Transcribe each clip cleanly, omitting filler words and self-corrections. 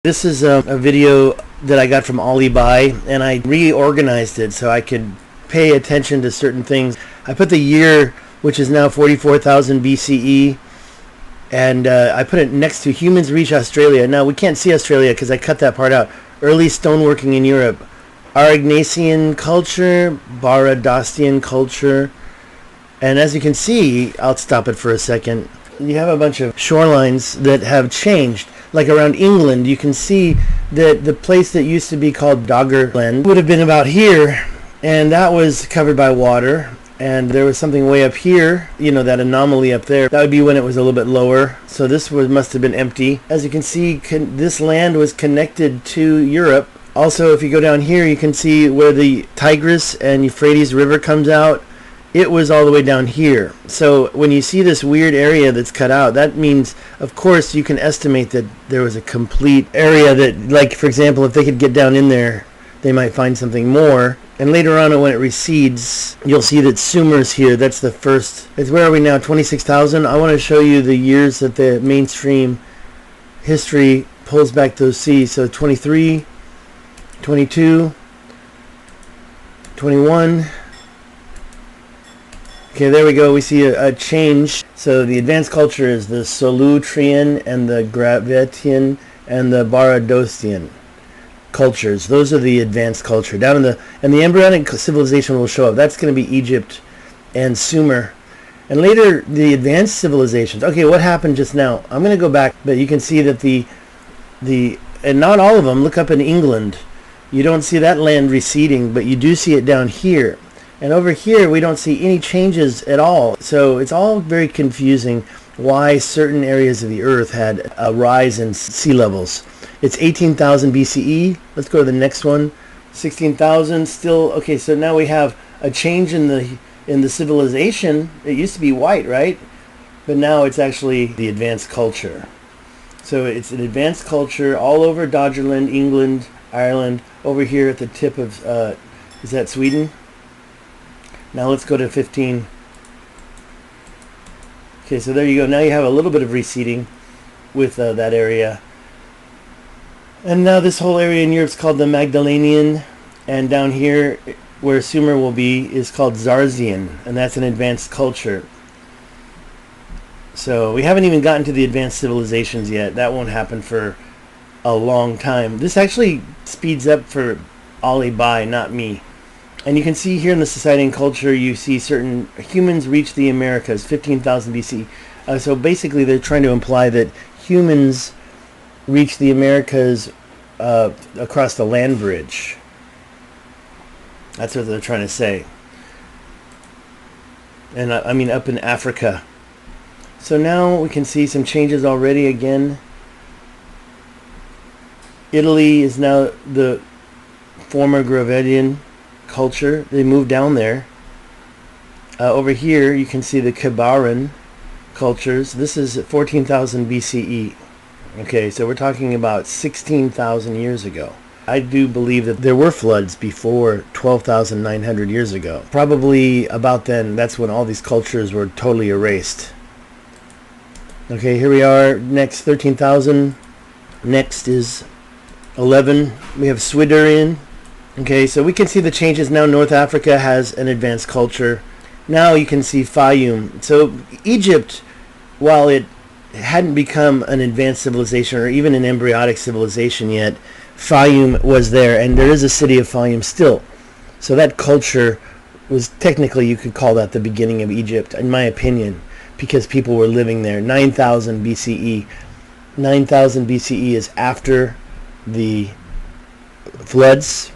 This is a video that I got from Ali and I reorganized it so I could pay attention to certain things. I put the year, which is now 44,000 BCE, and I put it next to humans reach Australia. Now we can't see Australia because I cut that part out. Early stoneworking in Europe, Aurignacian culture, Baradacian culture, and as you can see, I'll stop it for a second. You have a bunch of shorelines that have changed. Like around England, you can see that the place that used to be called Doggerland would have been about here, and that was covered by water. And there was something way up here, you know, that anomaly up there. That would be when it was a little bit lower. So this must have been empty. As you can see, this land was connected to Europe. Also, if you go down here, you can see where the Tigris and Euphrates River comes out. It was all the way down here. So when you see this weird area that's cut out, that means, of course, you can estimate that there was a complete area that, like, for example, if they could get down in there, they might find something more. And later on, when it recedes, you'll see that Sumer's here. That's the first. Where are we now? 26,000. I want to show you the years that the mainstream history pulls back those seas. So 23, 22, 21. Okay, there we go. We see a change. So the advanced culture is the Solutrean and the Gravettian and the Baradocian cultures. Those are the advanced culture. Down in the embryonic civilization will show up. That's going to be Egypt and Sumer. And later the advanced civilizations. Okay, what happened just now? I'm going to go back, but you can see that the and not all of them. Look up in England. You don't see that land receding, but you do see it down here. And over here, we don't see any changes at all. So it's all very confusing why certain areas of the Earth had a rise in sea levels. It's 18,000 BCE. Let's go to the next one. 16,000 still. Okay, so now we have a change in the civilization. It used to be white, right? But now it's actually the advanced culture. So it's an advanced culture all over Doggerland, England, Ireland, over here at the tip of, is that Sweden? Now let's go to 15. Okay, so there you go. Now you have a little bit of receding with that area. And now this whole area in Europe is called the Magdalenian. And down here, where Sumer will be, is called Zarzian. And that's an advanced culture. So we haven't even gotten to the advanced civilizations yet. That won't happen for a long time. This actually speeds up for Ali Bai, not me. And you can see here in the society and culture, you see certain humans reach the Americas, 15,000 BC. So basically they're trying to imply that humans reach the Americas across the land bridge. That's what they're trying to say. And I mean up in Africa. So now we can see some changes already again. Italy is now the former Gravettian culture. They moved down there. Over here you can see the Kabaran cultures. This is 14,000 BCE. Okay, so we're talking about 16,000 years ago. I do believe that there were floods before 12,900 years ago. Probably about then, that's when all these cultures were totally erased. Okay, here we are, next 13,000. Next is 11. We have Swiderian. Okay, so we can see the changes now. North Africa has an advanced culture. Now you can see Fayum. So Egypt, while it hadn't become an advanced civilization or even an embryonic civilization yet, Fayum was there, and there is a city of Fayum still. So that culture was technically, you could call that the beginning of Egypt, in my opinion, because people were living there. 9,000 BCE. 9,000 BCE is after the floods.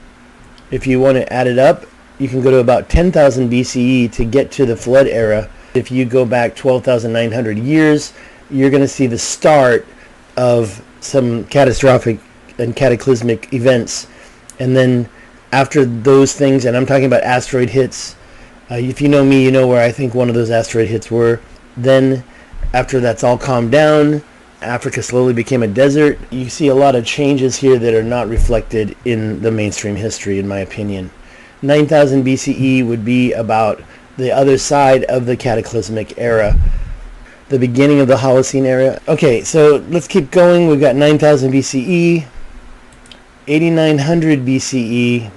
If you want to add it up, you can go to about 10,000 BCE to get to the flood era. If you go back 12,900 years, you're going to see the start of some catastrophic and cataclysmic events. And then after those things, and I'm talking about asteroid hits, if you know me, you know where I think one of those asteroid hits were. Then after that's all calmed down, Africa slowly became a desert. You see a lot of changes here that are not reflected in the mainstream history, in my opinion. 9,000 BCE would be about the other side of the cataclysmic era, the beginning of the Holocene era. Okay, so let's keep going. We've got 9,000 BCE. 8900 BCE,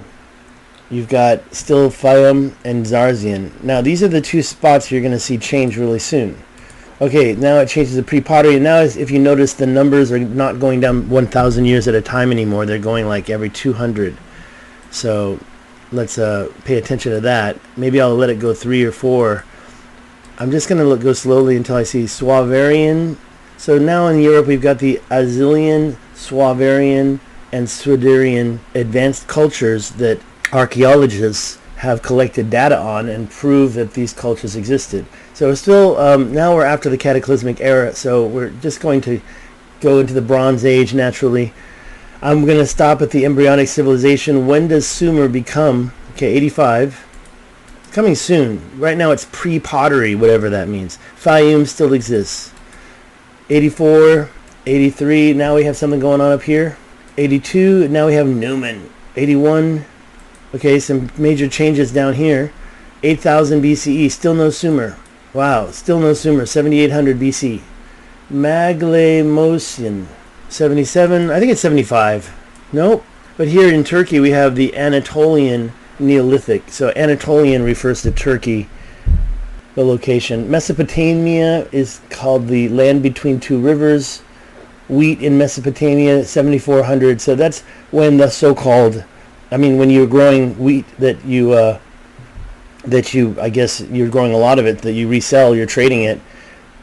you've got still followme and Zarzian. Now, these are the two spots you're going to see change really soon. Okay, now it changes to pre-pottery. And now, if you notice, the numbers are not going down 1,000 years at a time anymore. They're going like every 200. So let's pay attention to that. Maybe I'll let it go 3 or 4. I'm just going to go slowly until I see Suavarian. So now in Europe, we've got the Azilian, Suavarian, and Swiderian advanced cultures that archaeologists have collected data on and prove that these cultures existed. So we're still, now we're after the cataclysmic era, so we're just going to go into the Bronze Age naturally. I'm going to stop at the embryonic civilization. When does Sumer become? Okay, 85. It's coming soon. Right now it's pre-pottery, whatever that means. Fayum still exists. 84, 83, now we have something going on up here. 82, now we have Newman. 81, okay, some major changes down here. 8000 BCE, still no Sumer. Wow, still no Sumer. 7800 BC. Maglemosian. 77, I think it's 75. Nope. But here in Turkey we have the Anatolian Neolithic. So Anatolian refers to Turkey, the location. Mesopotamia is called the land between two rivers. Wheat in Mesopotamia, 7400. So that's when the so-called, when you're growing wheat that you, I guess you're growing a lot of it, that you resell, you're trading it,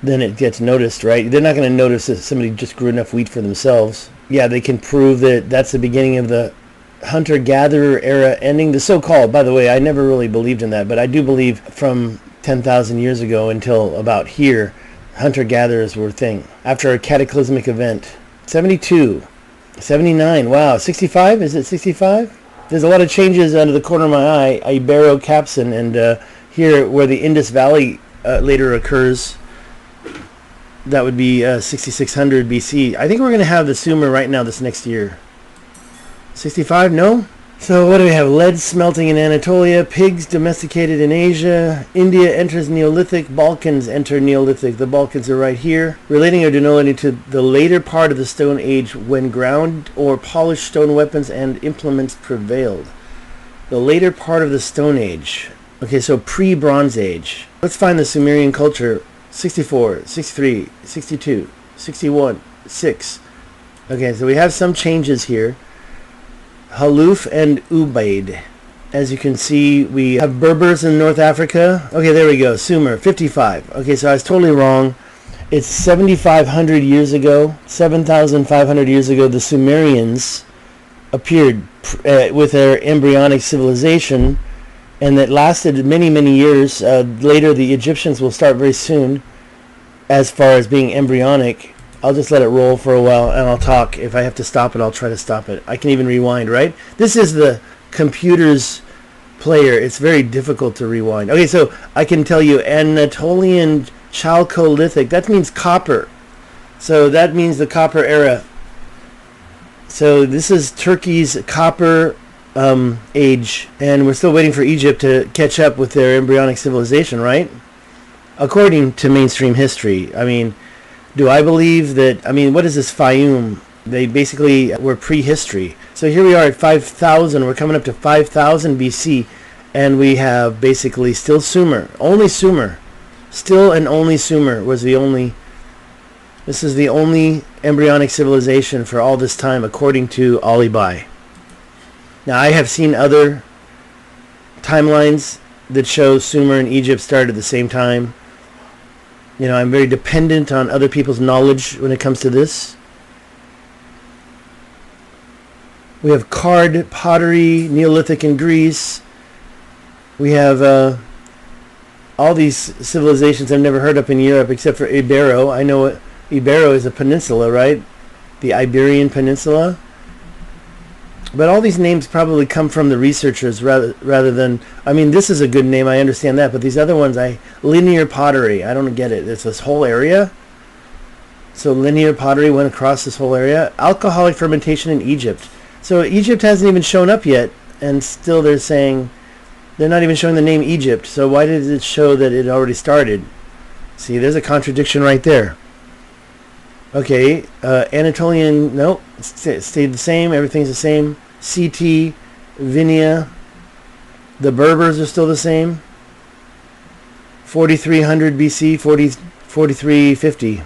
then it gets noticed, right? They're not going to notice that somebody just grew enough wheat for themselves. Yeah, they can prove that that's the beginning of the hunter-gatherer era ending. The so-called, by the way, I never really believed in that, but I do believe from 10,000 years ago until about here, hunter-gatherers were a thing. After a cataclysmic event. 72. 79. Wow. 65? Is it 65? There's a lot of changes under the corner of my eye. Ibero-Capson, and here where the Indus Valley later occurs, that would be 6600 BC. I think we're going to have the Sumer right now this next year. 65? No? So what do we have? Lead smelting in Anatolia, pigs domesticated in Asia, India enters Neolithic, Balkans enter Neolithic. The Balkans are right here. Relating or denoting to the later part of the Stone Age when ground or polished stone weapons and implements prevailed. The later part of the Stone Age. Okay, so pre-Bronze Age. Let's find the Sumerian culture. 64, 63, 62, 61, 6. Okay, so we have some changes here. Haluf and Ubaid. As you can see, we have Berbers in North Africa. Okay, there we go. Sumer, 55. Okay, so I was totally wrong. It's 7,500 years ago, 7,500 years ago, the Sumerians appeared with their embryonic civilization, and that lasted many, many years. Later, the Egyptians will start very soon as far as being embryonic. I'll just let it roll for a while, and I'll talk. If I have to stop it, I'll try to stop it. I can even rewind, right? This is the computer's player. It's very difficult to rewind. Okay, so I can tell you Anatolian Chalcolithic. That means copper. So that means the copper era. So this is Turkey's copper age, and we're still waiting for Egypt to catch up with their embryonic civilization, right? According to mainstream history. Do I believe that, what is this Fayum? They basically were prehistory. So here we are at 5,000. We're coming up to 5,000 BC, and we have basically still Sumer. Only Sumer. Still and only Sumer was the only... This is the only embryonic civilization for all this time, according to Alibi. Now, I have seen other timelines that show Sumer and Egypt started at the same time. I'm very dependent on other people's knowledge when it comes to this. We have card pottery, Neolithic in Greece. We have all these civilizations I've never heard of in Europe except for Ibero. I know Ibero is a peninsula, right? The Iberian Peninsula. But all these names probably come from the researchers rather than... this is a good name, I understand that, but these other ones, linear pottery, I don't get it. It's this whole area? So linear pottery went across this whole area. Alcoholic fermentation in Egypt. So Egypt hasn't even shown up yet, and still they're saying... They're not even showing the name Egypt, so why did it show that it already started? See, there's a contradiction right there. Okay, Anatolian, no, it stayed the same, everything's the same. CT, Vinia. The Berbers are still the same. 4300 BC, 4350.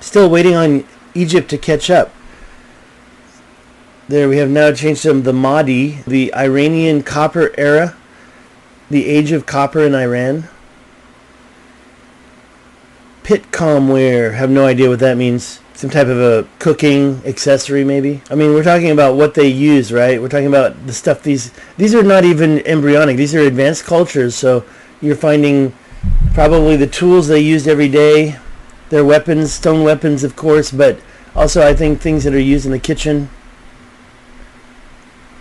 Still waiting on Egypt to catch up. There we have now changed to the Mahdi, the Iranian Copper Era, the Age of Copper in Iran. Pitcomware, have no idea what that means. Some type of a cooking accessory, maybe. I mean, we're talking about what they use, right? We're talking about the stuff. These are not even embryonic. These are advanced cultures. So you're finding probably the tools they used every day, their weapons, stone weapons, of course, but also I think things that are used in the kitchen.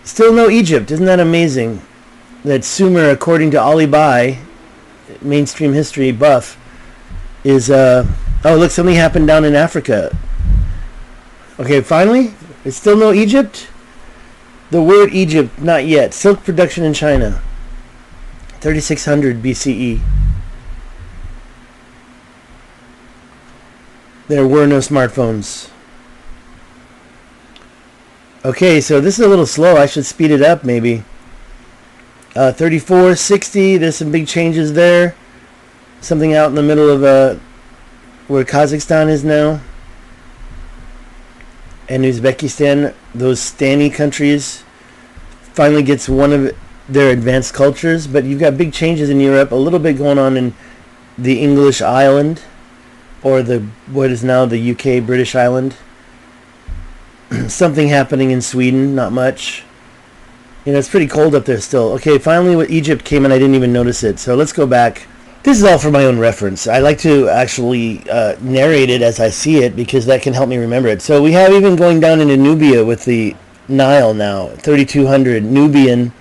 Still no Egypt. Isn't that amazing? That Sumer, according to Ali Bai, mainstream history buff, is oh look, something happened down in Africa. Okay, finally, it's still no Egypt. The word Egypt, not yet. Silk production in China, 3600 BCE. There were no smartphones. Okay, so this is a little slow. I should speed it up maybe. 3460, there's some big changes there. Something out in the middle of where Kazakhstan is now. And Uzbekistan, those Stani countries, finally gets one of their advanced cultures. But you've got big changes in Europe, a little bit going on in the English island, or what is now the UK British island. Something happening in Sweden, not much. You know, it's pretty cold up there still. Okay, finally what Egypt came and I didn't even notice it. So let's go back. This is all for my own reference. I like to actually narrate it as I see it because that can help me remember it. So we have even going down into Nubia with the Nile now, 3200 Nubian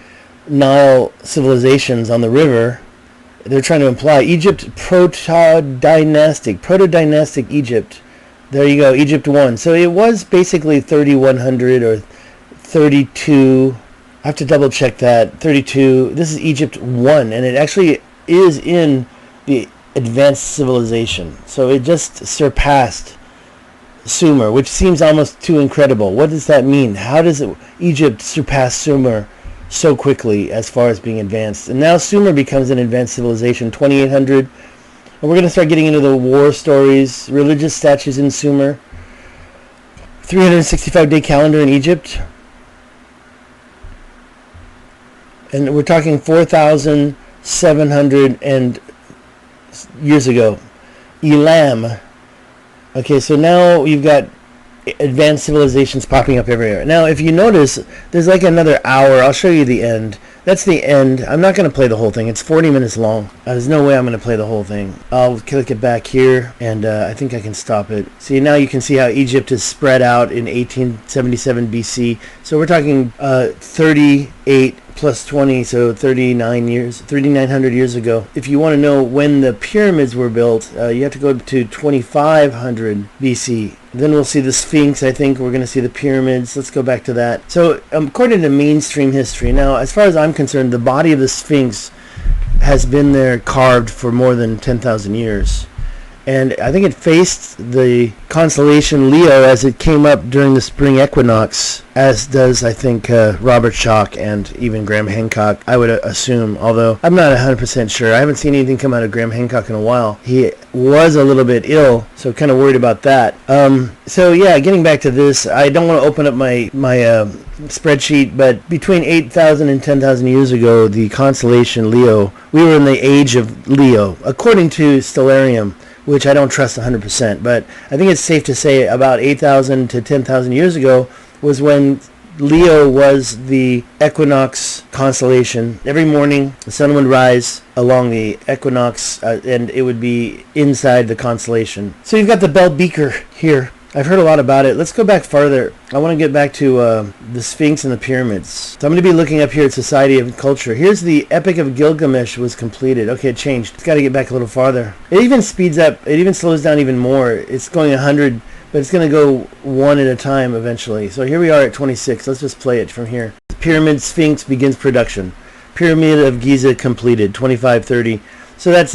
Nile civilizations on the river. They're trying to imply Egypt proto-dynastic Egypt. There you go, Egypt 1. So it was basically 3100 or 32. I have to double check that. 32. This is Egypt 1, and it actually is in the advanced civilization. So it just surpassed Sumer, which seems almost too incredible. What does that mean? How does Egypt surpass Sumer so quickly as far as being advanced? And now Sumer becomes an advanced civilization, 2800. And we're going to start getting into the war stories, religious statues in Sumer. 365-day calendar in Egypt. And we're talking 4,700 years ago. Elam. Okay, so now you've got advanced civilizations popping up everywhere. Now, if you notice, there's like another hour. I'll show you the end. That's the end. I'm not going to play the whole thing. It's 40 minutes long. There's no way I'm going to play the whole thing. I'll click it back here, and I think I can stop it. See, now you can see how Egypt is spread out in 1877 BC. So we're talking 38 plus 20, so 3,900 years ago. If you want to know when the pyramids were built, you have to go to 2500 BC. Then we'll see the Sphinx. I think we're going to see the pyramids. Let's go back to that. So according to mainstream history, now as far as I'm concerned, the body of the Sphinx has been there carved for more than 10,000 years. And I think it faced the constellation Leo as it came up during the spring equinox, as does, I think, Robert Schoch and even Graham Hancock, I would assume, although I'm not 100% sure. I haven't seen anything come out of Graham Hancock in a while. He was a little bit ill, so kind of worried about that. So yeah, getting back to this, I don't want to open up my spreadsheet, but between 8,000 and 10,000 years ago, the constellation Leo, we were in the age of Leo, according to Stellarium, which I don't trust 100%, but I think it's safe to say about 8,000 to 10,000 years ago was when Leo was the equinox constellation. Every morning, the sun would rise along the equinox, and it would be inside the constellation. So you've got the Bell Beaker here. I've heard a lot about it. Let's go back farther. I want to get back to the Sphinx and the pyramids. So I'm going to be looking up here at Society of Culture. Here's the Epic of Gilgamesh was completed. Okay, it changed. It's got to get back a little farther. It even speeds up. It even slows down even more. It's going 100, but it's going to go one at a time eventually. So here we are at 26. Let's just play it from here. Pyramid Sphinx begins production. Pyramid of Giza completed, 2530. So that's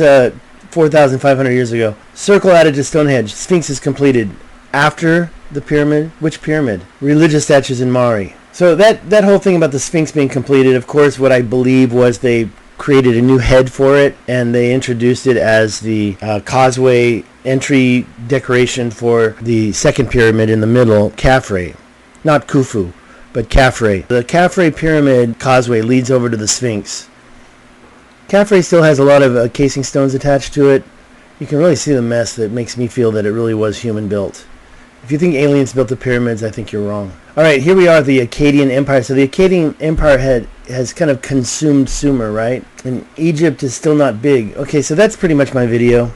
4,500 years ago. Circle added to Stonehenge. Sphinx is completed. After the pyramid, which pyramid? Religious statues in Mari. So that whole thing about the Sphinx being completed, of course, what I believe was they created a new head for it, and they introduced it as the causeway entry decoration for the second pyramid in the middle, Khafre. Not Khufu, but Khafre. The Khafre pyramid causeway leads over to the Sphinx. Khafre still has a lot of casing stones attached to it. You can really see the mess that makes me feel that it really was human built. If you think aliens built the pyramids, I think you're wrong. All right, here we are, the Akkadian Empire. So the Akkadian Empire has kind of consumed Sumer, right? And Egypt is still not big. Okay, so that's pretty much my video.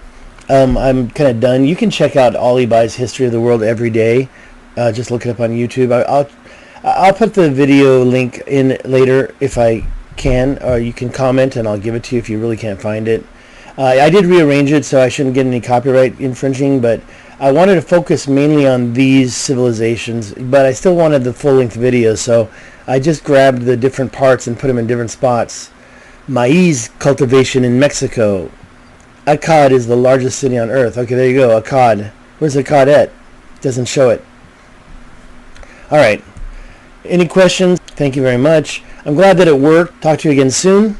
I'm kind of done. You can check out Ali Bai's History of the World every day. Just look it up on YouTube. I'll put the video link in later if I can, or you can comment and I'll give it to you if you really can't find it. I did rearrange it, so I shouldn't get any copyright infringing, but I wanted to focus mainly on these civilizations, but I still wanted the full-length video, so I just grabbed the different parts and put them in different spots. Maize cultivation in Mexico. Akkad is the largest city on Earth. Okay, there you go, Akkad. Where's Akkad at? Doesn't show it. All right. Any questions? Thank you very much. I'm glad that it worked. Talk to you again soon.